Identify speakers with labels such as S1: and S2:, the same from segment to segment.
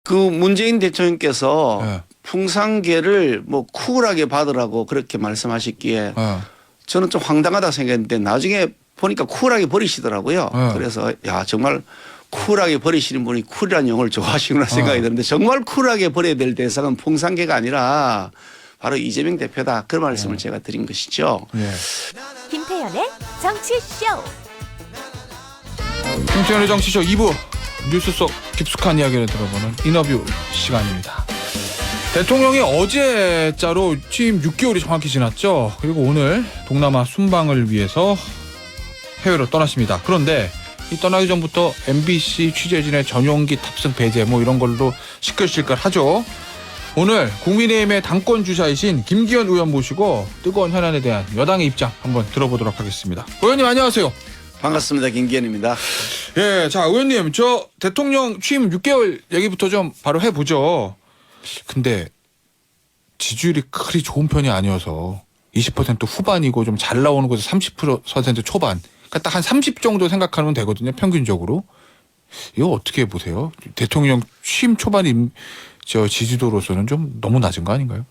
S1: 그 문재인 대통령께서
S2: 네.
S1: 풍산계를 뭐 쿨하게 받으라고 그렇게 말씀하셨기에 저는 좀 황당하다 생각했는데 나중에 보니까 쿨하게 버리시더라고요. 그래서 야 정말 쿨하게 버리시는 분이 쿨이라는 용어를 좋아하시구나 생각이 드는데 정말 쿨하게 버려야 될 대상은 풍산계가 아니라 바로 이재명 대표다. 그런 말씀을 제가 드린 것이죠.
S2: 네.
S3: 김태현의 정치쇼.
S2: 김태현의 정치쇼 2부 뉴스 속 깊숙한 이야기를 들어보는 인터뷰 시간입니다. 대통령이 어제자로 취임 6개월이 정확히 지났죠. 그리고 오늘 동남아 순방을 위해서 해외로 떠났습니다. 그런데 이 떠나기 전부터 MBC 취재진의 전용기 탑승 배제 뭐 이런 걸로 시끌시끌하죠. 오늘 국민의힘의 당권 주자이신 김기현 의원 모시고 뜨거운 현안에 대한 여당의 입장 한번 들어보도록 하겠습니다. 의원님 안녕하세요.
S1: 반갑습니다. 김기현입니다.
S2: 예, 자 의원님 저 대통령 취임 6개월 얘기부터 좀 바로 해보죠. 근데 지지율이 그리 좋은 편이 아니어서 20% 후반이고 좀 잘 나오는 곳에 30% 초반. 그러니까 딱 한 30 정도 생각하면 되거든요. 평균적으로. 이거 어떻게 보세요? 대통령 취임 초반 저 지지도로서는 좀 너무 낮은 거 아닌가요?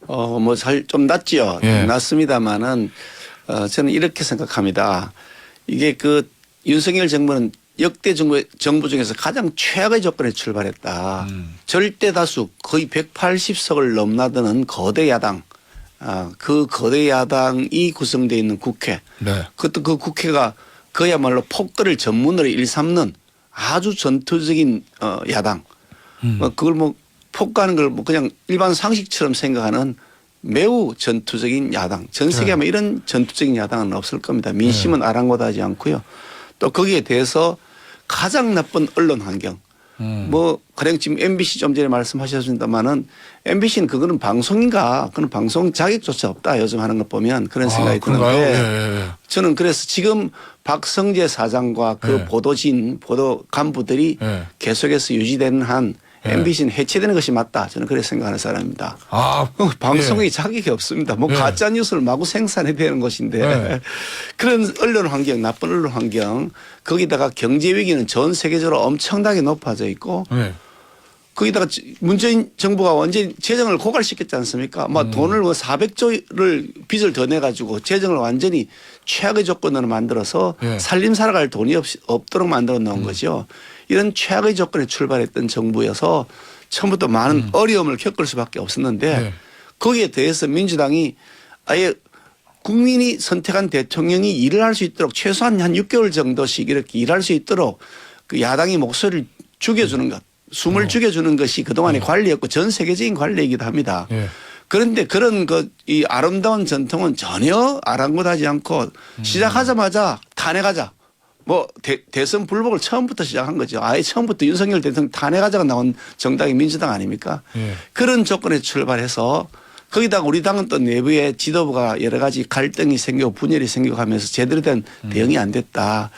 S1: 뭐 좀 낮죠.
S2: 예.
S1: 낮습니다만은 저는 이렇게 생각합니다. 이게 그 윤석열 정부는 역대 정부 중에서 가장 최악의 조건에 출발했다. 절대 다수 거의 180석을 넘나드는 거대 야당. 그 거대 야당이 구성되어 있는 국회.
S2: 네.
S1: 그것도 그 국회가 그야말로 폭거를 전문으로 일삼는 아주 전투적인 야당. 그걸 뭐 폭거하는 걸 뭐 그냥 일반 상식처럼 생각하는 매우 전투적인 야당. 전 세계에 아마 이런 전투적인 야당은 없을 겁니다. 민심은 아랑곳하지 않고요. 또 거기에 대해서 가장 나쁜 언론 환경. 뭐 가령 지금 MBC 좀 전에 말씀하셨습니다마는 MBC는 그거는 방송인가 그건 방송 자격조차 없다 요즘 하는 거 보면 그런 생각이 드는데 저는 그래서 지금 박성재 사장과 그 보도진 보도 간부들이 계속해서 유지되는 한 MBC는 해체되는 것이 맞다. 저는 그렇게 생각하는 사람입니다. 방송에 자격이 없습니다. 뭐 가짜 뉴스를 마구 생산해야 되는 것인데 그런 언론 환경, 나쁜 언론 환경 거기다가 경제 위기는 전 세계적으로 엄청나게 높아져 있고 거기다가 문재인 정부가 완전히 재정을 고갈시켰지 않습니까? 막 돈을 뭐 400조를 빚을 더 내가지고 재정을 완전히 최악의 조건으로 만들어서 살림 살아갈 돈이 없도록 만들어 놓은 거죠. 이런 최악의 조건에 출발했던 정부여서 처음부터 많은 어려움을 겪을 수밖에 없었는데 거기에 대해서 민주당이 아예 국민이 선택한 대통령이 일을 할 수 있도록 최소한 한 6개월 정도씩 이렇게 일할 수 있도록 그 야당이 목소리를 죽여주는 것, 숨을 죽여주는 것이 그동안의 관리였고 전 세계적인 관리이기도 합니다. 그런데 그런 이 아름다운 전통은 전혀 아랑곳하지 않고 시작하자마자 탄핵하자. 뭐 대선 불복을 처음부터 시작한 거죠. 아예 처음부터 윤석열 대통령 탄핵하자가 나온 정당이 민주당 아닙니까? 그런 조건에 출발해서 거기다가 우리 당은 또 내부에 지도부가 여러 가지 갈등이 생기고 분열이 생기고 하면서 제대로 된 대응이 안 됐다.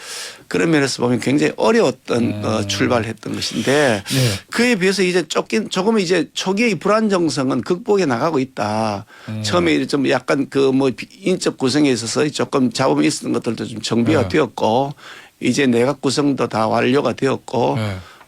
S1: 그런 면에서 보면 굉장히 어려웠던 출발을 했던 것인데 그에 비해서 이제 조금 이제 초기의 불안정성은 극복해 나가고 있다. 처음에 좀 약간 그 뭐 인적 구성에 있어서 조금 잡음이 있었던 것들도 좀 정비가 되었고 이제 내각 구성도 다 완료가 되었고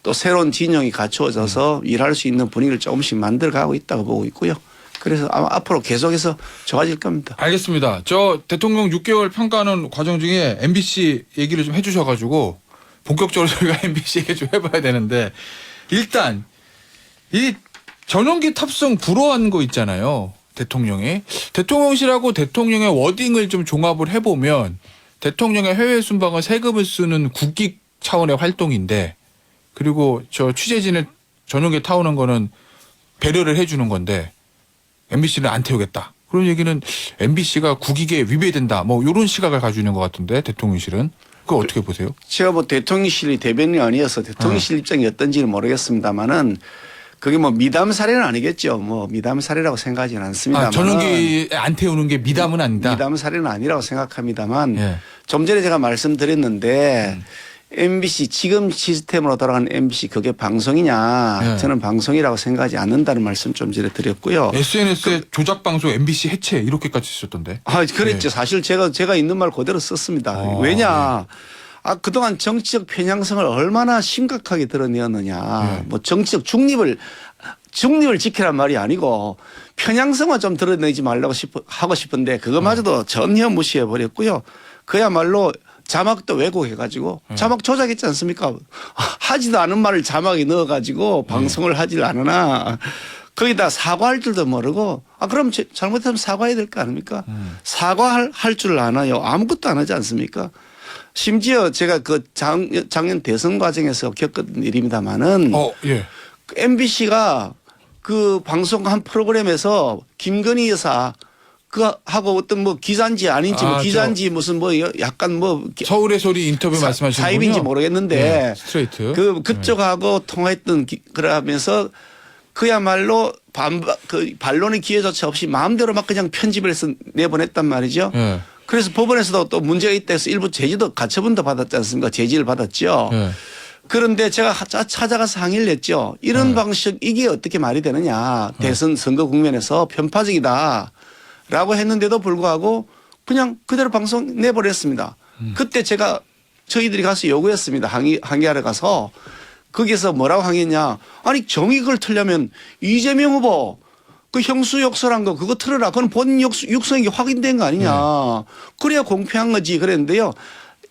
S1: 또 새로운 진영이 갖추어져서 일할 수 있는 분위기를 조금씩 만들어가고 있다고 보고 있고요. 그래서 아마 앞으로 계속해서 좋아질 겁니다.
S2: 알겠습니다. 저 대통령 6개월 평가하는 과정 중에 MBC 얘기를 좀 해주셔가지고 본격적으로 저희가 MBC 얘기 좀 해봐야 되는데 일단 이 전용기 탑승 불허한 거 있잖아요. 대통령실하고 대통령의 워딩을 좀 종합을 해보면 대통령의 해외 순방은 세금을 쓰는 국익 차원의 활동인데 그리고 저 취재진을 전용기 타오는 거는 배려를 해주는 건데 MBC는 안 태우겠다. 그런 얘기는 MBC가 국익에 위배된다. 뭐 이런 시각을 가지고 있는 것 같은데 대통령실은. 그거 어떻게 보세요?
S1: 제가 뭐 대통령실이 대변인이 아니어서 대통령실 입장이 어떤지는 모르겠습니다만은 그게 뭐 미담 사례는 아니겠죠. 뭐 미담 사례라고 생각하지는 않습니다만.
S2: 전용기 안 태우는 게 미담은 아니다.
S1: 미담 사례는 아니라고 생각합니다만 좀 전에 제가 말씀드렸는데 MBC 지금 시스템으로 돌아가는 MBC 그게 방송이냐 저는 방송이라고 생각하지 않는다는 말씀 좀 전에 드렸고요.
S2: SNS에 조작 방송 MBC 해체 이렇게까지 쓰셨던데.
S1: 그랬죠. 사실 제가 있는 말 그대로 썼습니다. 왜냐 그동안 정치적 편향성을 얼마나 심각하게 드러내었느냐.
S2: 네.
S1: 뭐 정치적 중립을 지키란 말이 아니고 편향성만 좀 드러내지 말라고 하고 싶은데 그것마저도 전혀 무시해 버렸고요. 그야말로 자막도 왜곡해 가지고 자막 조작했지 않습니까? 하지도 않은 말을 자막에 넣어 가지고 방송을 하질 않으나 거기다 사과할 줄도 모르고 그럼 잘못하면 사과해야 될 거 아닙니까? 사과할 줄을 아나요? 아무것도 안 하지 않습니까? 심지어 제가 그 작년 대선 과정에서 겪은 일입니다만은
S2: 예.
S1: MBC가 그 방송 한 프로그램에서 김건희 여사 그 하고 어떤 뭐 기자인지 아닌지 뭐 기자인지 무슨 뭐 약간 뭐
S2: 서울의 소리 인터뷰 말씀하시는
S1: 사입인지 모르겠는데
S2: 네, 스트레이트
S1: 그쪽하고 통화했던 그러면서 그야말로 반론의 기회조차 없이 마음대로 막 그냥 편집을 해서 내보냈단 말이죠.
S2: 네.
S1: 그래서 법원에서도 또 문제가 있다 해서 일부 제지도 가처분도 받았지 않습니까? 제지를 받았죠.
S2: 네.
S1: 그런데 제가 찾아가서 항의를 했죠. 이런 방식 이게 어떻게 말이 되느냐. 대선 선거 국면에서 편파적이다. 라고 했는데도 불구하고 그냥 그대로 방송 내버렸습니다. 그때 저희들이 가서 요구했습니다. 항의하러 가서 거기서 뭐라고 항의했냐. 아니 정익을 틀려면 이재명 후보 그 형수 욕설한 거 그거 틀어라. 그건 본인 육성이 확인된 거 아니냐. 그래야 공평한 거지 그랬는데요.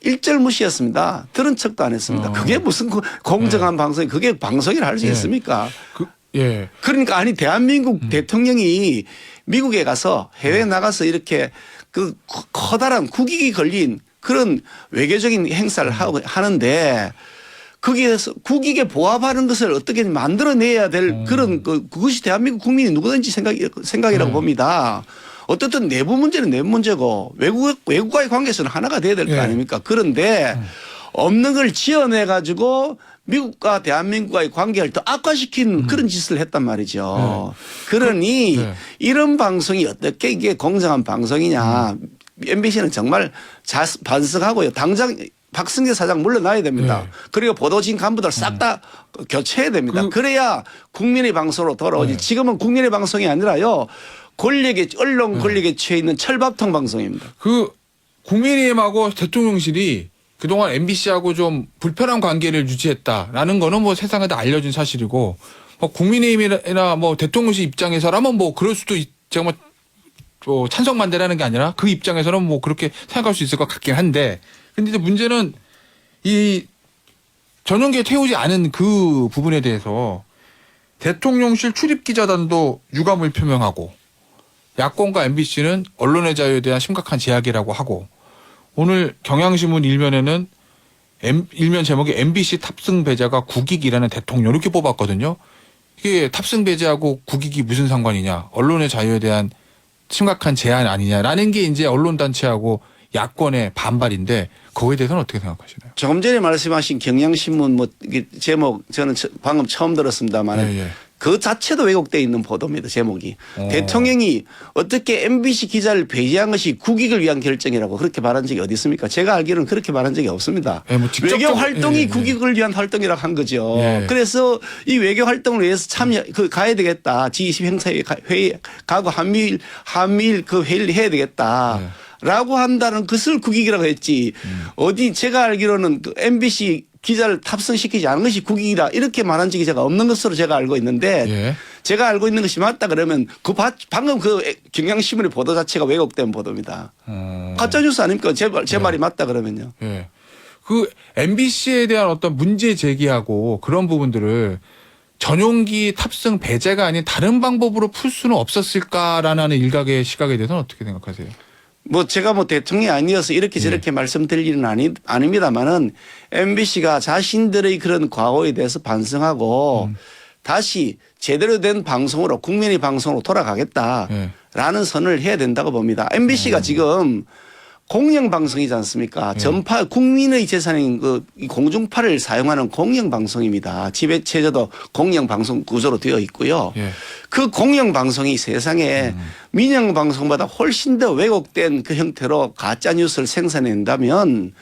S1: 일절 무시했습니다. 들은 척도 안 했습니다. 그게 무슨 공정한 방송이 그게 방송이라 할 수 있습니까?
S2: 예.
S1: 그러니까 아니 대한민국 대통령이 미국에 가서 해외에 나가서 이렇게 그 커다란 국익이 걸린 그런 외교적인 행사를 하는데 거기에서 국익에 부합하는 것을 어떻게 만들어내야 될 그런 그것이 대한민국 국민이 누구든지 생각이라고 봅니다. 어쨌든 내부 문제는 내부 문제고 외국과의 관계에서는 하나가 돼야 될 거 아닙니까? 그런데 없는 걸 지어내 가지고 미국과 대한민국과의 관계를 더 악화시킨 그런 짓을 했단 말이죠. 그러니 이런 방송이 어떻게 이게 공정한 방송이냐. MBC는 정말 반성하고요. 당장 박승재 사장 물러나야 됩니다. 그리고 보도진 간부들 싹 다 교체해야 됩니다. 그래야 국민의 방송으로 돌아오지. 지금은 국민의 방송이 아니라요. 언론 권력에 취해 있는 철밥통 방송입니다.
S2: 그 국민의힘하고 대통령실이 그동안 MBC하고 좀 불편한 관계를 유지했다라는 거는 뭐 세상에 다 알려진 사실이고 뭐 국민의힘이나 뭐 대통령실 입장에서라면 뭐 그럴 수도 제가 뭐 찬성반대라는 게 아니라 그 입장에서는 뭐 그렇게 생각할 수 있을 것 같긴 한데 근데 이제 문제는 이 전용기에 태우지 않은 그 부분에 대해서 대통령실 출입기자단도 유감을 표명하고 야권과 MBC는 언론의 자유에 대한 심각한 제약이라고 하고 오늘 경향신문 일면에는 일면 제목이 MBC 탑승 배제가 국익이라는 대통령 이렇게 뽑았거든요. 이게 탑승 배제하고 국익이 무슨 상관이냐. 언론의 자유에 대한 심각한 제한 아니냐라는 게 이제 언론단체하고 야권의 반발인데 그거에 대해서는 어떻게 생각하시나요?
S1: 조금 전에 말씀하신 경향신문 뭐 이게 제목 저는 방금 처음 들었습니다만 그 자체도 왜곡되어 있는 보도입니다. 제목이. 대통령이 어떻게 MBC 기자를 배제한 것이 국익을 위한 결정이라고 그렇게 말한 적이 어디 있습니까? 제가 알기로는 그렇게 말한 적이 없습니다.
S2: 뭐
S1: 외교 활동이 국익을 위한 활동이라고 한 거죠. 그래서 이 외교 활동을 위해서 가야 되겠다. G20 행사에 회의 가고 한미일 그 회의를 해야 되겠다. 라고 한다는 것을 국익이라고 했지. 어디 제가 알기로는 그 MBC 기자를 탑승시키지 않은 것이 국익이다 이렇게 말한 적이 제가 없는 것으로 제가 알고 있는데 제가 알고 있는 것이 맞다 그러면 방금 그 경향신문의 보도 자체가 왜곡된 보도입니다. 가짜뉴스 아닙니까? 제 말이 맞다 그러면요.
S2: 그 MBC에 대한 어떤 문제 제기하고 그런 부분들을 전용기 탑승 배제가 아닌 다른 방법으로 풀 수는 없었을까라는 일각의 시각에 대해서는 어떻게 생각하세요?
S1: 뭐 제가 뭐 대통령이 아니어서 이렇게 저렇게 말씀드릴 일은 아닙니다만은 MBC가 자신들의 그런 과거에 대해서 반성하고 다시 제대로 된 방송으로 국민의 방송으로 돌아가겠다라는 선을 해야 된다고 봅니다. MBC가 지금 공영방송이지 않습니까? 전파 국민의 재산인 그 공중파를 사용하는 공영방송입니다. 지배체제도 공영방송 구조로 되어 있고요. 그 공영방송이 세상에 민영방송보다 훨씬 더 왜곡된 그 형태로 가짜뉴스를 생산한다면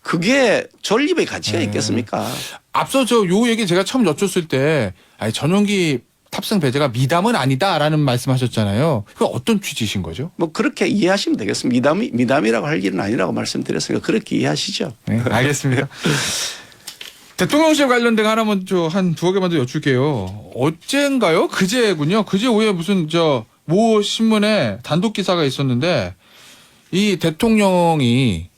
S1: 그게 존립의 가치가 있겠습니까?
S2: 앞서 요 얘기 제가 처음 여쭙을 때 아니 전용기 탑승 배제가 미담은 아니다라는 말씀하셨잖아요. 그 어떤 취지신 거죠?
S1: 뭐 그렇게 이해하시면 되겠습니다. 미담이라고 할 일은 아니라고 말씀드렸으니까 그렇게 이해하시죠.
S2: 네, 알겠습니다. 대통령실 관련된 거 하나만 한 두어 개만 더 여쭐게요. 어젠가요? 그제군요. 그제 오후에 무슨 모 신문에 단독 기사가 있었는데 이 대통령이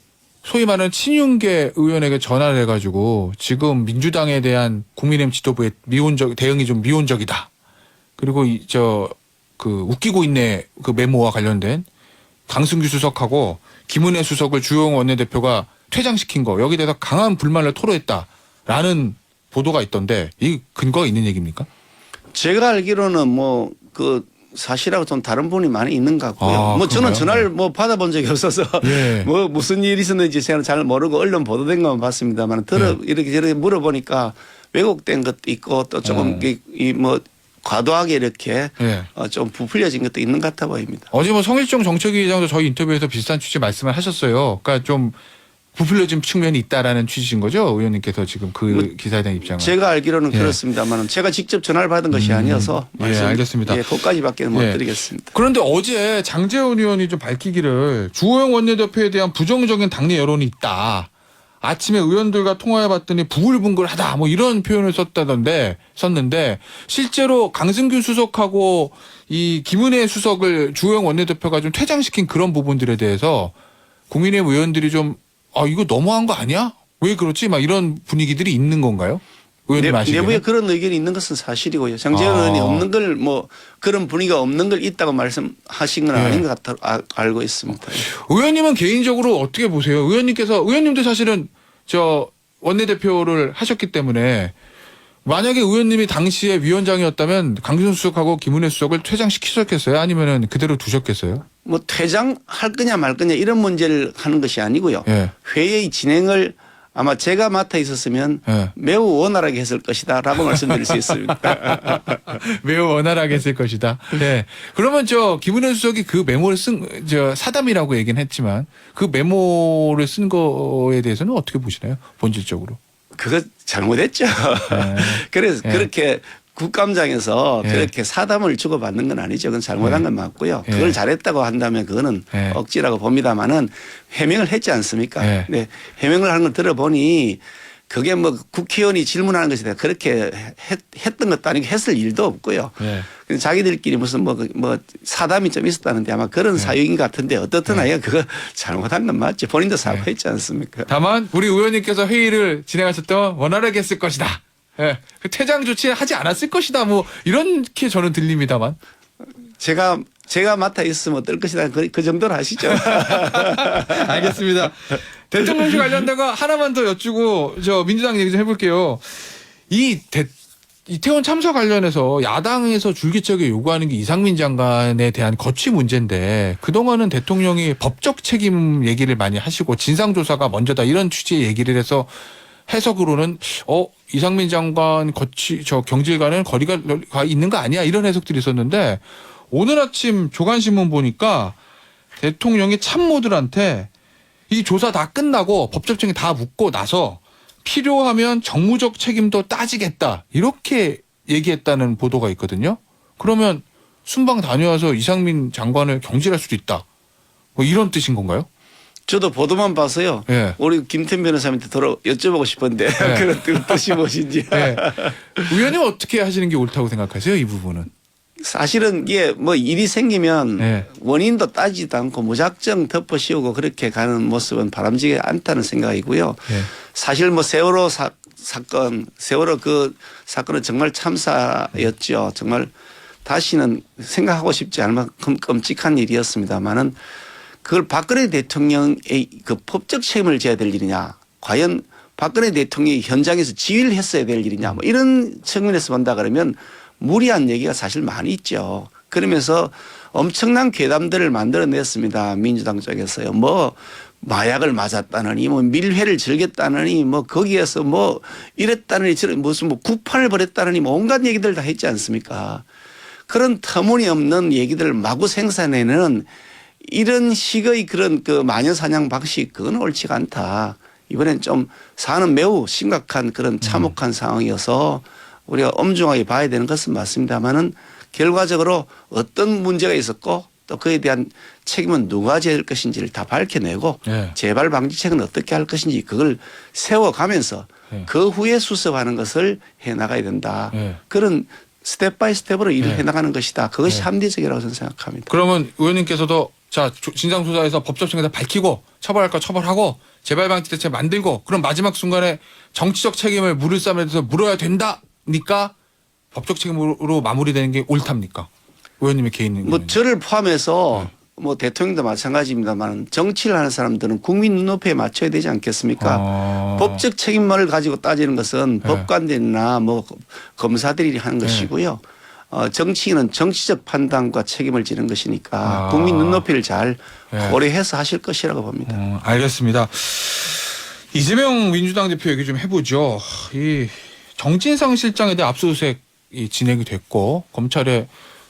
S2: 소위 말하는 친윤계 의원에게 전화를 해가지고 지금 민주당에 대한 국민의힘 지도부의 대응이 좀 미온적이다. 그리고 웃기고 있네 그 메모와 관련된 강승규 수석하고 김은혜 수석을 주호영 원내대표가 퇴장시킨 거 여기에 대해서 강한 불만을 토로했다라는 보도가 있던데 이 근거가 있는 얘기입니까?
S1: 제가 알기로는 뭐 그 사실하고 좀 다른 부분이 많이 있는 것 같고요. 뭐 저는
S2: 그런가요?
S1: 전화를 뭐 받아본 적이 없어서
S2: 예.
S1: 뭐 무슨 일이 있었는지 제가 잘 모르고 언론 보도된 것만 봤습니다만 이렇게 저렇게 물어보니까 왜곡된 것도 있고 또 조금 이 뭐 과도하게 이렇게
S2: 예.
S1: 좀 부풀려진 것도 있는 것 같아 보입니다.
S2: 어제 뭐 성일종 정책위 의장도 저희 인터뷰에서 비슷한 취지 말씀을 하셨어요. 그러니까 좀 부풀려진 측면이 있다라는 취지신 거죠, 의원님께서 지금 그 기사에 대한 입장은.
S1: 제가 알기로는
S2: 예.
S1: 그렇습니다만 제가 직접 전화를 받은 것이 아니어서
S2: 예, 알겠습니다.
S1: 예, 그것까지밖에 못
S2: 예.
S1: 드리겠습니다.
S2: 그런데 어제 장제원 의원이 좀 밝히기를 주호영 원내대표에 대한 부정적인 당내 여론이 있다. 아침에 의원들과 통화해봤더니 부글부글하다 뭐 이런 표현을 썼는데 실제로 강승규 수석하고 이 김은혜 수석을 주호영 원내대표가 좀 퇴장시킨 그런 부분들에 대해서 국민의힘 의원들이 좀 이거 너무한 거 아니야? 왜 그렇지? 막 이런 분위기들이 있는 건가요? 의원님 아시기에는?
S1: 내부에 그런 의견이 있는 것은 사실이고요. 장제원 의원이 없는 걸 뭐 그런 분위기가 없는 걸 있다고 말씀하신 건 아닌 것 같아 알고 있습니다.
S2: 의원님은 개인적으로 어떻게 보세요? 의원님도 사실은 원내대표를 하셨기 때문에 만약에 의원님이 당시에 위원장이었다면 강준수 수석하고 김은혜 수석을 퇴장시키셨겠어요? 아니면은 그대로 두셨겠어요?
S1: 뭐 퇴장할 거냐 말 거냐 이런 문제를 하는 것이 아니고요.
S2: 예.
S1: 회의 진행을 아마 제가 맡아 있었으면
S2: 예.
S1: 매우 원활하게 했을 것이다라고 말씀드릴 수 있습니다.
S2: 매우 원활하게 했을 것이다. 네. 그러면 김은혜 수석이 그 메모를 사담이라고 얘기는 했지만 그 메모를 쓴 거에 대해서는 어떻게 보시나요? 본질적으로.
S1: 그거 잘못했죠. 그래서 그렇게 국감장에서 그렇게 사담을 주고받는 건 아니죠. 그건 잘못한 건 맞고요. 그걸 잘했다고 한다면 그거는 억지라고 봅니다만은 해명을 했지 않습니까? 네. 해명을 하는 걸 들어보니 그게 뭐 국회의원이 질문하는 것에 대해 그렇게 했던 것도 아니고 했을 일도 없고요. 자기들끼리 무슨 뭐 사담이 좀 있었다는데 아마 그런 사유인 것 같은데 어떻든 아예 그거 잘못한 건 맞죠. 본인도 사과했지 않습니까?
S2: 다만 우리 의원님께서 회의를 진행하실 때 원활하게 했을 것이다. 예. 그 퇴장 조치 하지 않았을 것이다. 뭐 이렇게 저는 들립니다만.
S1: 제가 맡아 있으면 어떨 것이다. 그 정도로 하시죠.
S2: 알겠습니다. 대통령실 관련된 거 하나만 더 여쭈고 민주당 얘기 좀 해볼게요. 이태원 참사 관련해서 야당에서 줄기차게 요구하는 게 이상민 장관에 대한 거취 문제인데 그동안은 대통령이 법적 책임 얘기를 많이 하시고 진상조사가 먼저다 이런 취지의 얘기를 해서 해석으로는 이상민 장관 경질과는 거리가 있는 거 아니야 이런 해석들이 있었는데 오늘 아침 조간신문 보니까 대통령이 참모들한테 이 조사 다 끝나고 법적 책임 다 묻고 나서 필요하면 정무적 책임도 따지겠다 이렇게 얘기했다는 보도가 있거든요. 그러면 순방 다녀와서 이상민 장관을 경질할 수도 있다. 뭐 이런 뜻인 건가요?
S1: 저도 보도만 봐서요.
S2: 예.
S1: 우리 김태현 변호사님한테 여쭤보고 싶은데 그런 뜻이 무엇인지.
S2: 예. 의원님 어떻게 하시는 게 옳다고 생각하세요? 이 부분은.
S1: 사실은 이게 뭐 일이 생기면
S2: 네.
S1: 원인도 따지지도 않고 무작정 덮어씌우고 그렇게 가는 모습은 바람직하지 않다는 생각이고요.
S2: 네.
S1: 사실 뭐 세월호 세월호 그 사건은 정말 참사였죠. 정말 다시는 생각하고 싶지 않을 만큼 끔찍한 일이었습니다만은 그걸 박근혜 대통령의 그 법적 책임을 져야 될 일이냐. 과연 박근혜 대통령이 현장에서 지휘를 했어야 될 일이냐. 뭐 이런 측면에서 본다 그러면 무리한 얘기가 사실 많이 있죠. 그러면서 엄청난 괴담들을 만들어냈습니다. 민주당 쪽에서요. 뭐 마약을 맞았다느니 뭐 밀회를 즐겼다느니 뭐 거기에서 뭐 이랬다느니 무슨 뭐 구판을 벌였다느니 뭐 온갖 얘기들 다 했지 않습니까? 그런 터무니없는 얘기들을 마구 생산해내는 이런 식의 그런 그 마녀사냥 방식 그건 옳지가 않다. 이번엔 좀 사안은 매우 심각한 그런 참혹한 상황이어서 우리가 엄중하게 봐야 되는 것은 맞습니다만은 결과적으로 어떤 문제가 있었고 또 그에 대한 책임은 누가 질 것인지를 다 밝혀내고
S2: 예.
S1: 재발 방지책은 어떻게 할 것인지 그걸 세워가면서
S2: 예.
S1: 그 후에 수습하는 것을 해나가야 된다.
S2: 예.
S1: 그런 스텝 바이 스텝으로 일을
S2: 예.
S1: 해나가는 것이다. 그것이
S2: 예.
S1: 합리적이라고 저는 생각합니다.
S2: 그러면 의원님께서도 자 진상조사에서 법적청에서 밝히고 처벌할 거 처벌하고 재발방지 대책 만들고 그럼 마지막 순간에 정치적 책임을 물을 싸움에 대해서 물어야 된다니까 법적 책임으로 마무리되는 게 옳답니까? 의원님의 개인
S1: 뭐
S2: 의견은.
S1: 저를 포함해서
S2: 네.
S1: 뭐 대통령도 마찬가지입니다만 정치를 하는 사람들은 국민 눈높이에 맞춰야 되지 않겠습니까? 법적 책임만을 가지고 따지는 것은
S2: 네.
S1: 법관들이나 뭐 검사들이 하는
S2: 네.
S1: 것이고요. 정치인은 정치적 판단과 책임을 지는 것이니까
S2: 아.
S1: 국민 눈높이를 잘
S2: 네.
S1: 고려해서 하실 것이라고 봅니다.
S2: 알겠습니다. 이재명 민주당 대표 얘기 좀 해보죠. 이 정진상 실장에 대한 압수수색이 진행이 됐고 검찰의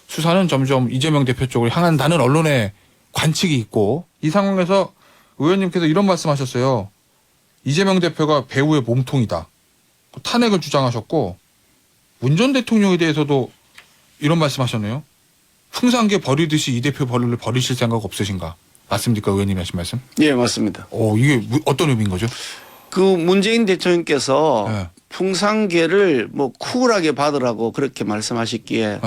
S2: 수사는 점점 이재명 대표 쪽으로 향한다는 언론의 관측이 있고 이 상황에서 의원님께서 이런 말씀하셨어요. 이재명 대표가 배우의 몸통이다. 탄핵을 주장하셨고 문 전 대통령에 대해서도 이런 말씀하셨네요. 풍산개 버리듯이 이 대표 벌을 버리실 생각 없으신가? 맞습니까, 의원님이 하신 말씀?
S1: 예, 맞습니다.
S2: 이게 어떤 의미인 거죠?
S1: 그 문재인 대통령께서
S2: 네.
S1: 풍산계를 뭐 쿨하게 받으라고 그렇게 말씀하셨기에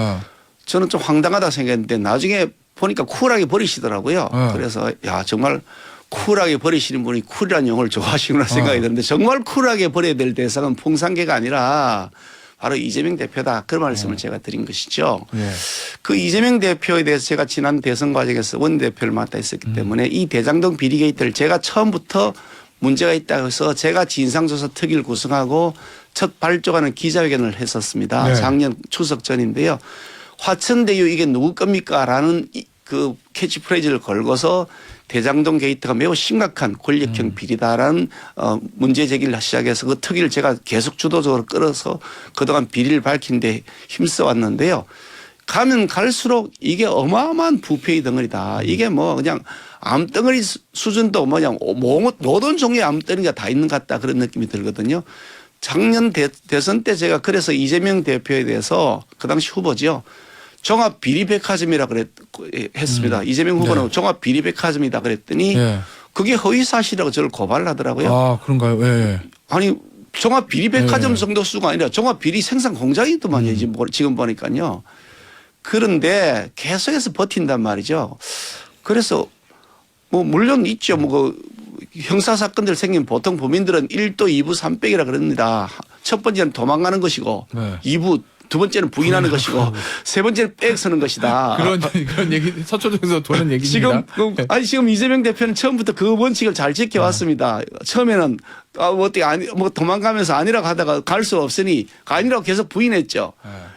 S1: 저는 좀 황당하다 생각했는데 나중에 보니까 쿨하게 버리시더라고요.
S2: 네.
S1: 그래서 야 정말 쿨하게 버리시는 분이 쿨이라는 용어를 좋아하시구나 생각이 드는데 정말 쿨하게 버려야 될 대상은 풍산계가 아니라 바로 이재명 대표다. 그런 말씀을 제가 드린 것이죠.
S2: 예.
S1: 그 이재명 대표에 대해서 제가 지난 대선 과정에서 원내대표를 맡아 있었기 때문에 이 대장동 비리 게이트를 제가 처음부터 문제가 있다고 해서 제가 진상조사 특위를 구성하고 첫 발족하는 기자회견을 했었습니다.
S2: 네.
S1: 작년 추석 전인데요. 화천대유 이게 누구 겁니까? 라는 그 캐치프레이즈를 걸고서 대장동 게이트가 매우 심각한 권력형 비리다라는 문제 제기를 시작해서 그 특위를 제가 계속 주도적으로 끌어서 그동안 비리를 밝힌 데 힘써 왔는데요. 가면 갈수록 이게 어마어마한 부패의 덩어리다. 이게 뭐 그냥 암덩어리 수준도 뭐냐 모든 종류의 암덩어리가 다 있는 것 같다 그런 느낌이 들거든요. 작년 대선 때 제가 그래서 이재명 대표에 대해서 그 당시 후보죠. 종합 비리백화점이라 했습니다. 이재명 후보는
S2: 네.
S1: 종합 비리백화점이다 그랬더니
S2: 예.
S1: 그게 허위 사실이라고 저를 고발을 하더라고요.
S2: 아, 그런가요? 예.
S1: 아니 종합 비리백화점
S2: 네.
S1: 정도 수가 아니라 종합 비리 생산 공장이더만요. 지금 보니까요. 그런데 계속해서 버틴단 말이죠. 그래서 뭐 물론 있죠. 뭐 그 형사 사건들 생기면 보통 범인들은 1도 2부 3백이라 그럽니다. 첫 번째는 도망가는 것이고
S2: 네.
S1: 2부 두 번째는 부인하는 것이고 세 번째는 백 서는 것이다.
S2: 그런 얘기 서초동에서 도는 얘기입니다.
S1: 지금 이재명 대표는 처음부터 그 원칙을 잘 지켜왔습니다. 처음에는 어떻게 뭐 도망가면서 아니라고 하다가 갈 수 없으니 아니라고 계속 부인했죠.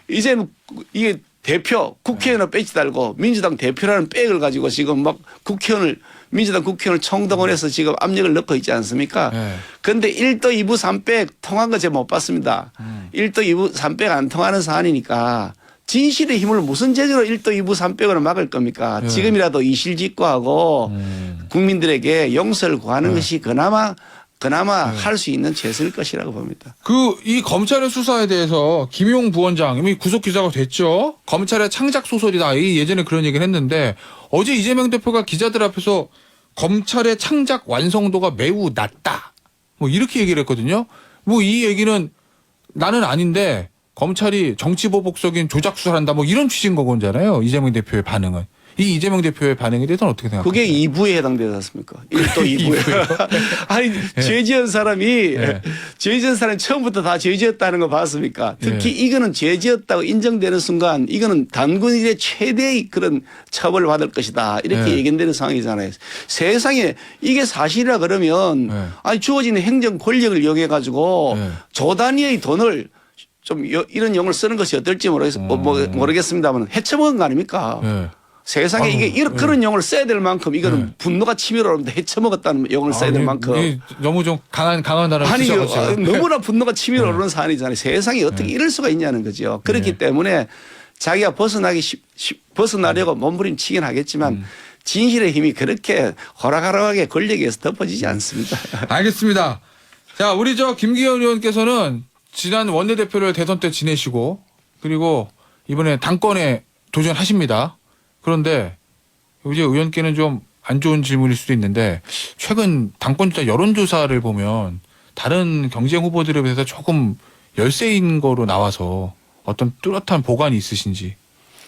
S1: 이제는 이게 대표 국회의원을 배지 달고 민주당 대표라는 백을 가지고 지금 막 민주당 국회의원을 총동원해서 지금 압력을 넣고 있지 않습니까? 그런데 1도 2부 3백 통한 거 제가 못 봤습니다. 1도 2부 3백 안 통하는 사안이니까 진실의 힘을 무슨 재주로 1도 2부 3백으로 막을 겁니까? 지금이라도 이실직고하고 국민들에게 용서를 구하는 것이 그나마 할 수 있는 최선일 것이라고 봅니다.
S2: 이 검찰의 수사에 대해서 김용 부원장 이미 구속 기자가 됐죠. 검찰의 창작 소설이다. 예전에 그런 얘기를 했는데 어제 이재명 대표가 기자들 앞에서 검찰의 창작 완성도가 매우 낮다. 뭐 이렇게 얘기를 했거든요. 뭐 이 얘기는 나는 아닌데 검찰이 정치보복적인 조작 수사를 한다. 뭐 이런 취지인 거잖아요. 이재명 대표의 반응은. 이 이재명 대표의 반응에 대해서는 어떻게 생각하세요?
S1: 그게 2부에 해당되지 않습니까? 1도 2부에. 아니 죄 지은 사람이 죄 지은 사람이 처음부터 다 죄 지었다는 거 봤습니까? 특히 이거는 죄 지었다고 인정되는 순간 이거는 단군일의 최대의 그런 처벌을 받을 것이다. 이렇게 예견되는 상황이잖아요. 세상에 이게 사실이라 그러면 아니 주어진 행정 권력을 이용해 가지고 조 단위의 돈을 좀 이런 용어를 쓰는 것이 어떨지 모르겠습니다만 해쳐먹은 거 아닙니까? 세상에 이게 그런 용어를 써야 될 만큼 이거는 분노가 치밀어 오르는데 해쳐먹었다는 용어를 써야 될 만큼
S2: 너무 좀 강한 단어를 쓰셔가지고
S1: 너무나 분노가 치밀어 오르는 사안이잖아요. 세상에 어떻게 이럴 수가 있냐는 거죠. 그렇기 때문에 자기가 벗어나려고 몸부림치긴 하겠지만 진실의 힘이 그렇게 호락호락하게 권력에서 덮어지지 않습니다.
S2: 알겠습니다. 자, 우리 김기현 의원께서는 지난 원내대표를 대선 때 지내시고 그리고 이번에 당권에 도전하십니다. 그런데 이제 의원께는 좀 안 좋은 질문일 수도 있는데 최근 당권자 여론조사를 보면 다른 경쟁 후보들에 비해서 조금 열세인 거로 나와서 어떤 뚜렷한 보관이 있으신지.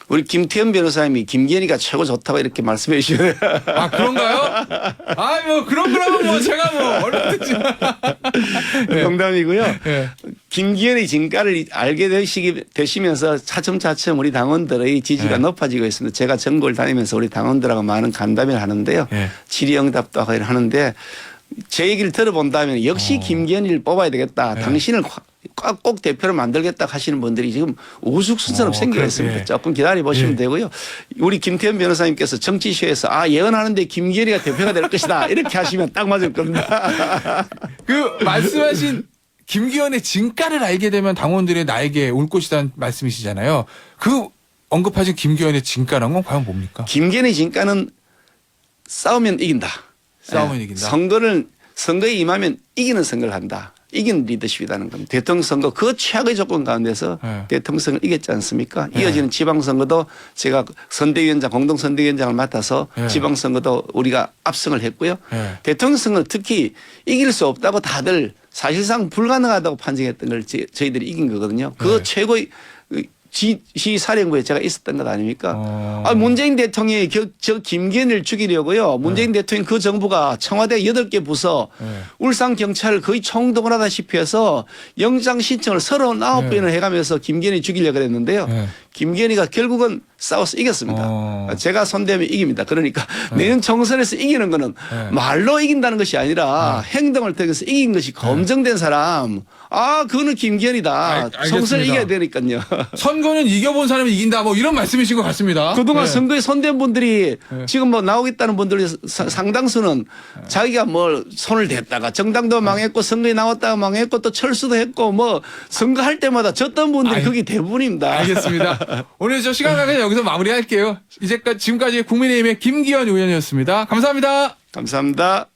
S1: 우리 김태현 변호사님이 김기현이가 최고 좋다고 이렇게 말씀해 주셔요.
S2: 아 그런가요? 아 뭐 그런 거라면 뭐 제가 뭐 얼마든지. 네.
S1: 농담이고요.
S2: 네.
S1: 김기현의 진가를 알게 되시면서 차츰차츰 우리 당원들의 지지가
S2: 네.
S1: 높아지고 있습니다. 제가 전국을 다니면서 우리 당원들하고 많은 간담회를 하는데요.
S2: 네.
S1: 질의응답도 하고 하는데 제 얘기를 들어본다면 역시 김기현이를 뽑아야 되겠다.
S2: 네.
S1: 당신을 꼭 대표를 만들겠다 하시는 분들이 지금 우후죽순처럼 생겨 있습니다.
S2: 예.
S1: 조금 기다려 보시면
S2: 예.
S1: 되고요. 우리 김태현 변호사님께서 정치쇼에서 예언하는데 김기현이가 대표가 될 것이다 이렇게 하시면 딱 맞을 겁니다.
S2: 그 말씀하신 김기현의 진가를 알게 되면 당원들이 나에게 올 것이라는 말씀이시잖아요. 그 언급하신 김기현의 진가란 건 과연 뭡니까?
S1: 김기현의 진가는 싸우면 이긴다.
S2: 싸우면
S1: 예.
S2: 이긴다.
S1: 선거에 임하면 이기는 선거를 한다. 이기는 리더십이라는 겁니다. 대통령 선거 그 최악의 조건 가운데서
S2: 네.
S1: 대통령 선거를 이겼지 않습니까?
S2: 네.
S1: 이어지는 지방선거도 제가 선대위원장 공동선대위원장을 맡아서
S2: 네.
S1: 지방선거도 우리가 압승을 했고요.
S2: 네.
S1: 대통령 선거는 특히 이길 수 없다고 다들 사실상 불가능하다고 판정했던 걸 저희들이 이긴 거거든요. 그
S2: 네.
S1: 최고의 지사령부에 제가 있었던 것 아닙니까?
S2: 어.
S1: 문재인 대통령이 저 김기현을 죽이려고요. 문재인 대통령 그 정부가 청와대 8개 부서
S2: 네.
S1: 울산경찰을 거의 총동원 하다시피 해서 영장 신청을 39번을
S2: 네.
S1: 해가면서 김기현이 죽이려고 그랬는데요.
S2: 네.
S1: 김기현이가 결국은 싸워서 이겼습니다. 제가 손대면 이깁니다. 그러니까 내년 총선에서 이기는 거는
S2: 네.
S1: 말로 이긴다는 것이 아니라 행동을 통해서 이긴 것이 검증된 사람. 그거는 김기현이다.
S2: 알겠습니다.
S1: 총선을 이겨야 되니까요.
S2: 선거는 이겨본 사람이 이긴다 뭐 이런 말씀이신 것 같습니다.
S1: 그동안
S2: 네.
S1: 선거에 손댄 분들이
S2: 네.
S1: 지금 뭐 나오겠다는 분들이 상당수는 자기가 뭘 손을 댔다가 정당도 망했고 선거에 나왔다가 망했고 또 철수도 했고 뭐 선거할 때마다 졌던 분들이 거기 대부분입니다.
S2: 알겠습니다. 오늘 저 시간 관계는 여기서 마무리할게요. 지금까지 국민의힘의 김기현 의원이었습니다. 감사합니다.
S1: 감사합니다.